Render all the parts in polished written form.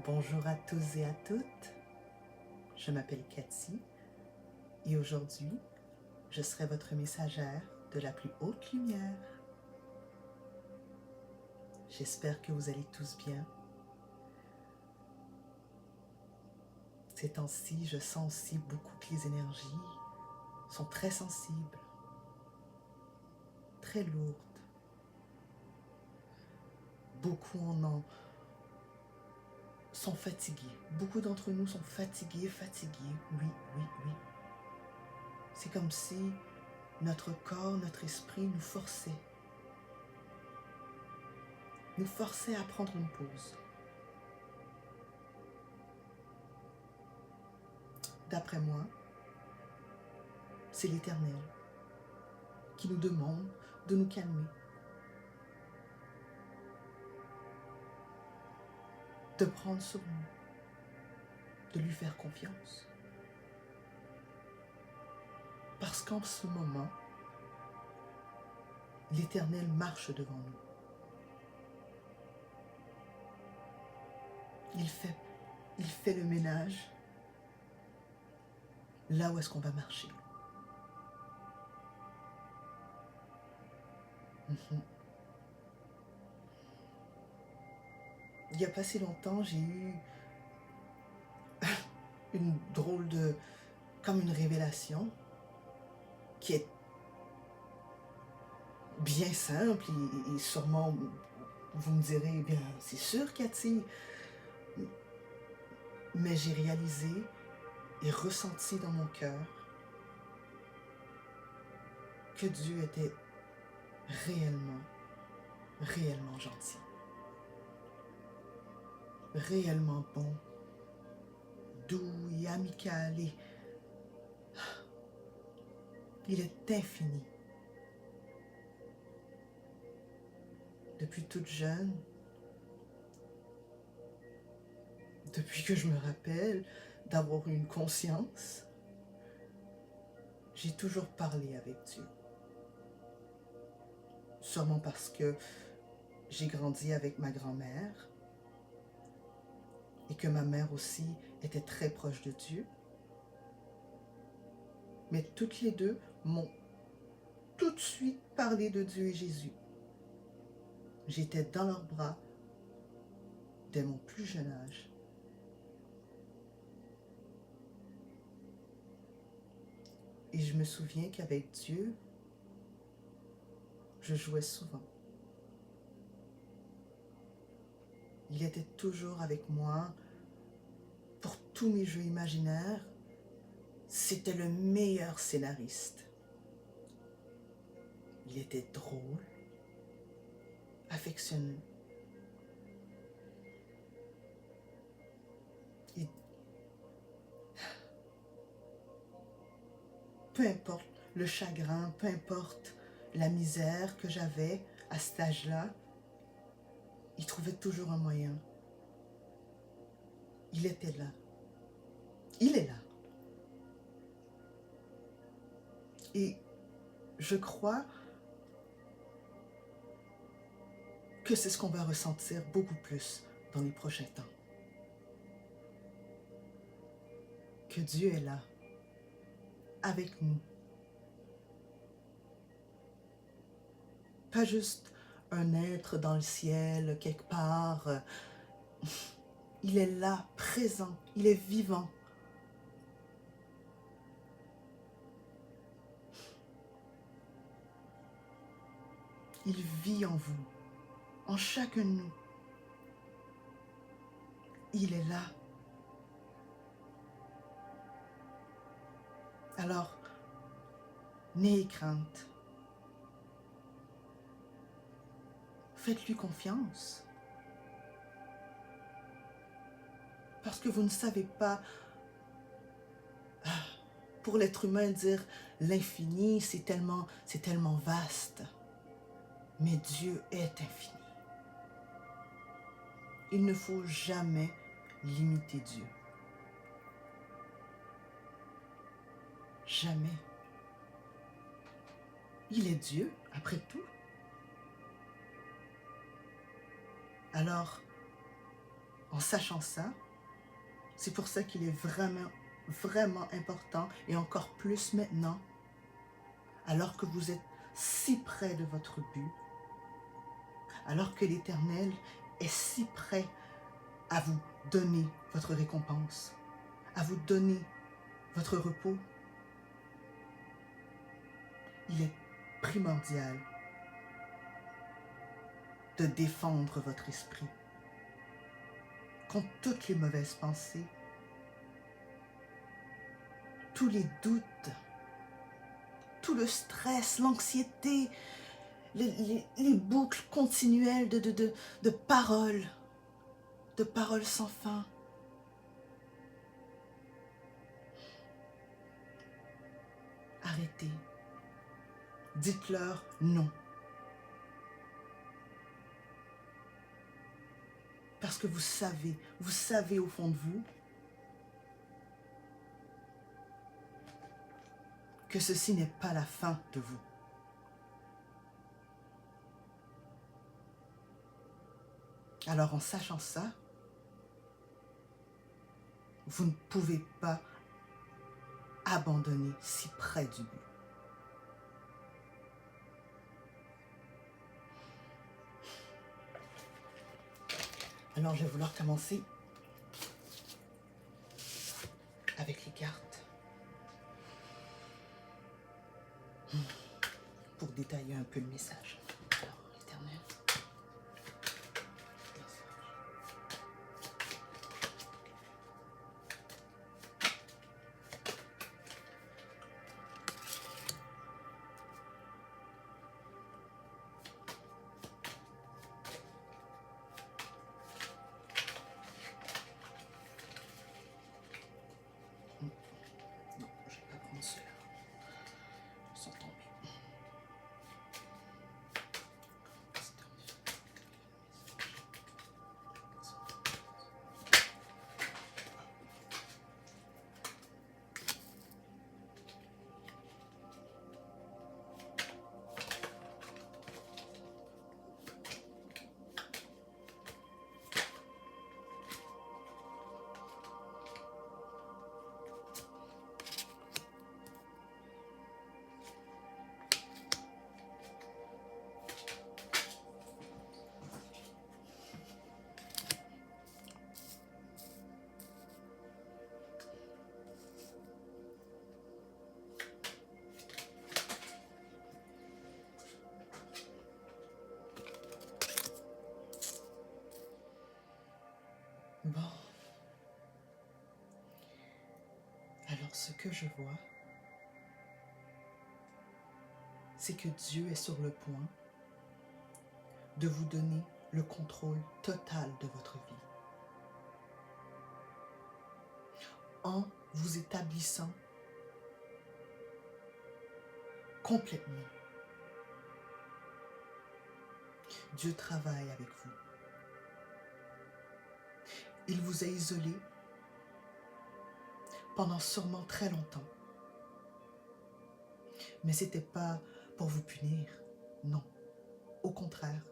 Bonjour à tous et à toutes, je m'appelle Cathy et aujourd'hui, je serai votre messagère de la plus haute lumière. J'espère que vous allez tous bien. Ces temps-ci, je sens aussi beaucoup que les énergies sont très sensibles, très lourdes. Beaucoup sont fatigués. Beaucoup d'entre nous sont fatigués. Oui, oui, oui. C'est comme si notre corps, notre esprit nous forçait à prendre une pause. D'après moi, c'est l'Éternel qui nous demande de nous calmer, de prendre sur nous, de lui faire confiance. Parce qu'en ce moment, l'Éternel marche devant nous. Il fait le ménage là où est-ce qu'on va marcher. Il n'y a pas si longtemps, j'ai eu une drôle de... comme une révélation qui est bien simple et sûrement vous me direz, eh bien, c'est sûr Cathy, mais j'ai réalisé et ressenti dans mon cœur que Dieu était réellement gentil, réellement bon, doux et amical, et il est infini. Depuis toute jeune, depuis que je me rappelle d'avoir eu une conscience, j'ai toujours parlé avec Dieu. Sûrement parce que j'ai grandi avec ma grand-mère et que ma mère aussi était très proche de Dieu. Mais toutes les deux m'ont tout de suite parlé de Dieu et Jésus. J'étais dans leurs bras dès mon plus jeune âge. Et je me souviens qu'avec Dieu, je jouais souvent. Il était toujours avec moi pour tous mes jeux imaginaires. C'était le meilleur scénariste. Il était drôle, affectionneux. Et peu importe le chagrin, peu importe la misère que j'avais à cet âge-là, il trouvait toujours un moyen. Il était là. Il est là. Et je crois que c'est ce qu'on va ressentir beaucoup plus dans les prochains temps. Que Dieu est là, avec nous. Pas juste un être dans le ciel, quelque part. Il est là, présent, il est vivant. Il vit en vous, en chacun de nous. Il est là. Alors, n'ayez crainte. Faites-lui confiance. Parce que vous ne savez pas, pour l'être humain, dire l'infini, c'est tellement vaste. Mais Dieu est infini. Il ne faut jamais limiter Dieu. Jamais. Il est Dieu, après tout. Alors, En sachant ça, c'est pour ça qu'il est vraiment, vraiment important, et encore plus maintenant, alors que vous êtes si près de votre but, alors que l'Éternel est si près à vous donner votre récompense, à vous donner votre repos, il est primordial de défendre votre esprit contre toutes les mauvaises pensées, tous les doutes, tout le stress, l'anxiété, les boucles continuelles de paroles sans fin. Arrêtez. Dites-leur non. Parce que vous savez au fond de vous que ceci n'est pas la fin de vous. Alors en sachant ça, vous ne pouvez pas abandonner si près du but. Alors je vais vouloir commencer avec les cartes pour détailler un peu le message. Alors, l'Éternel. Non, je ne vais pas prendre cela. Ils sont tombés. Bon. Alors, ce que je vois, c'est que Dieu est sur le point de vous donner le contrôle total de votre vie. En vous établissant complètement. Dieu travaille avec vous. Il vous a isolé pendant sûrement très longtemps. Mais ce n'était pas pour vous punir, non. Au contraire,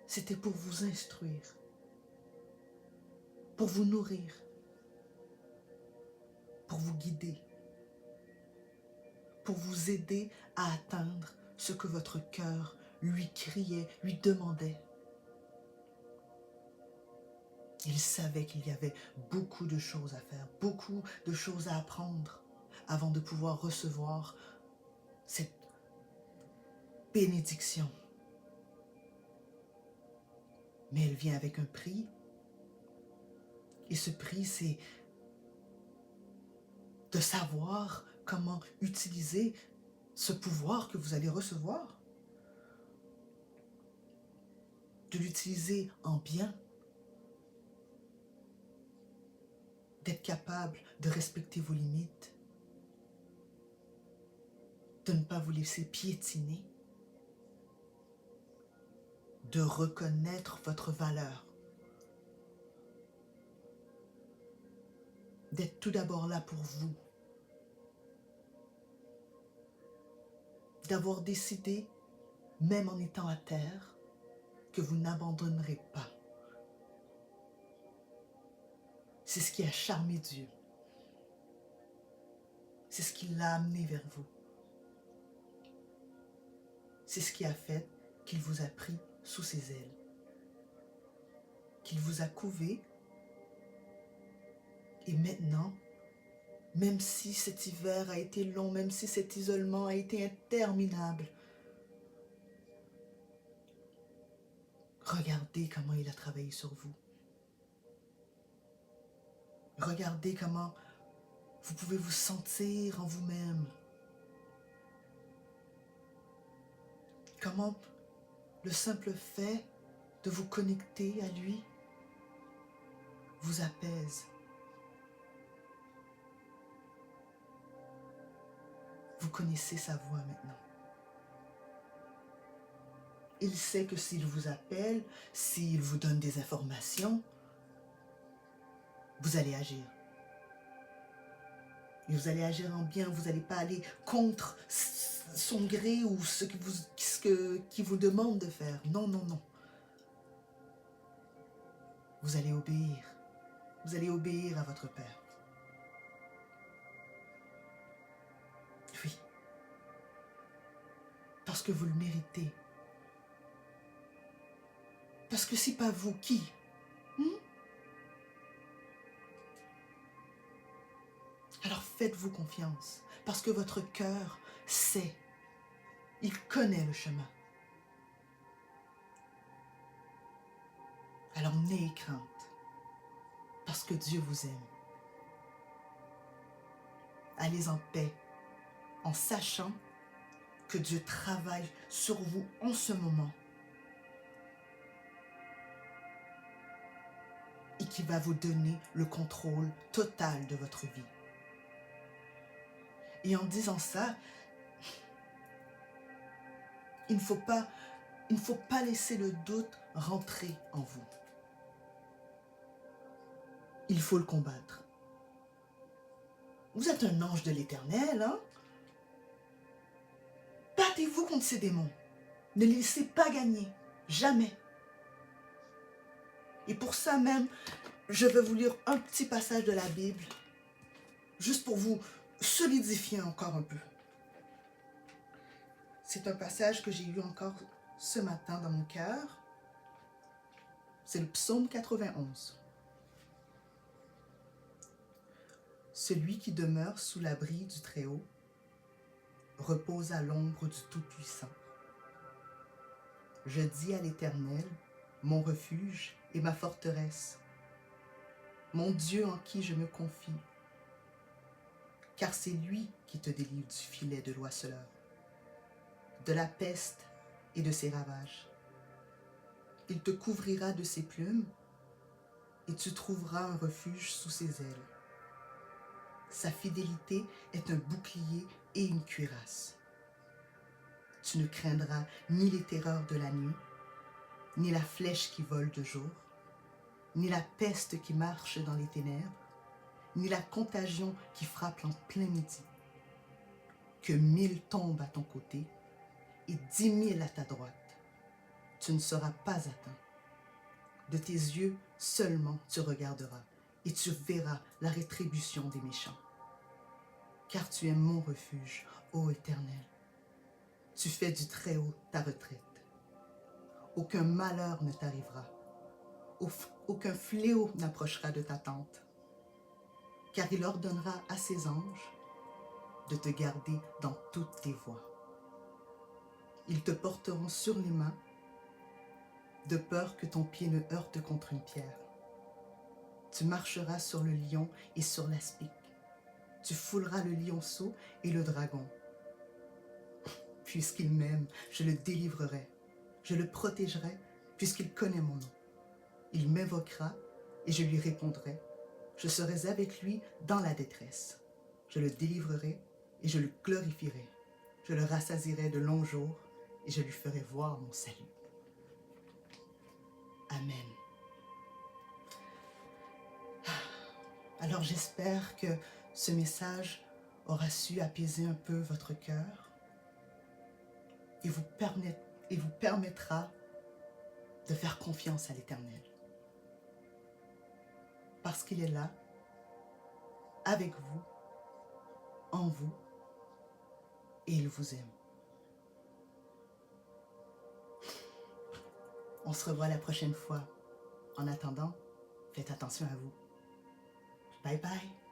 c'était pour vous instruire, pour vous nourrir, pour vous guider, pour vous aider à atteindre ce que votre cœur lui criait, lui demandait. Il savait qu'il y avait beaucoup de choses à faire, beaucoup de choses à apprendre avant de pouvoir recevoir cette bénédiction. Mais elle vient avec un prix. Et ce prix, c'est de savoir comment utiliser ce pouvoir que vous allez recevoir. De l'utiliser en bien. D'être capable de respecter vos limites. De ne pas vous laisser piétiner. De reconnaître votre valeur. D'être tout d'abord là pour vous. D'avoir décidé, même en étant à terre, que vous n'abandonnerez pas C'est ce qui a charmé Dieu. C'est ce qui l'a amené vers vous. C'est ce qui a fait qu'il vous a pris sous ses ailes, qu'il vous a couvé. Et maintenant, même si cet hiver a été long, même si cet isolement a été interminable, regardez comment il a travaillé sur vous. Regardez comment vous pouvez vous sentir en vous-même. Comment le simple fait de vous connecter à lui vous apaise. Vous connaissez sa voix maintenant. Il sait que s'il vous appelle, s'il vous donne des informations, vous allez agir. Et vous allez agir en bien, vous n'allez pas aller contre son gré ou ce qu'il vous demande de faire. Non, non, non. Vous allez obéir. Vous allez obéir à votre Père. Oui. Parce que vous le méritez. Parce que si pas vous, qui? Alors faites-vous confiance, parce que votre cœur sait, il connaît le chemin. Alors n'ayez crainte, parce que Dieu vous aime. Allez en paix, en sachant que Dieu travaille sur vous en ce moment et qu'il va vous donner le contrôle total de votre vie. Et en disant ça, il ne faut pas laisser le doute rentrer en vous. Il faut le combattre. Vous êtes un ange de l'Éternel, hein? Battez-vous contre ces démons. Ne les laissez pas gagner. Jamais. Et pour ça même, je vais vous lire un petit passage de la Bible, juste pour vous solidifier encore un peu. C'est un passage que j'ai eu encore ce matin dans mon cœur. C'est le psaume 91. Celui qui demeure sous l'abri du Très-Haut repose à l'ombre du Tout-Puissant. Je dis à l'Éternel, mon refuge et ma forteresse, mon Dieu en qui je me confie, car c'est lui qui te délivre du filet de l'oiseleur, de la peste et de ses ravages. Il te couvrira de ses plumes et tu trouveras un refuge sous ses ailes. Sa fidélité est un bouclier et une cuirasse. Tu ne craindras ni les terreurs de la nuit, ni la flèche qui vole de jour, ni la peste qui marche dans les ténèbres, ni la contagion qui frappe en plein midi. Que 1000 tombent à ton côté et 10 000 à ta droite, tu ne seras pas atteint. De tes yeux seulement tu regarderas et tu verras la rétribution des méchants. Car tu es mon refuge, ô Éternel. Tu fais du Très-Haut ta retraite. Aucun malheur ne t'arrivera. Aucun fléau n'approchera de ta tente. Car il ordonnera à ses anges de te garder dans toutes tes voies. Ils te porteront sur les mains, de peur que ton pied ne heurte contre une pierre. Tu marcheras sur le lion et sur l'aspic. Tu fouleras le lionceau et le dragon. Puisqu'il m'aime, je le délivrerai. Je le protégerai, puisqu'il connaît mon nom. Il m'invoquera et je lui répondrai. Je serai avec lui dans la détresse. Je le délivrerai et je le glorifierai. Je le rassasierai de longs jours et je lui ferai voir mon salut. Amen. Alors j'espère que ce message aura su apaiser un peu votre cœur et vous permettra de faire confiance à l'Éternel. Parce qu'il est là avec vous, en vous, et il vous aime. On se revoit la prochaine fois. En attendant, faites attention à vous. Bye bye.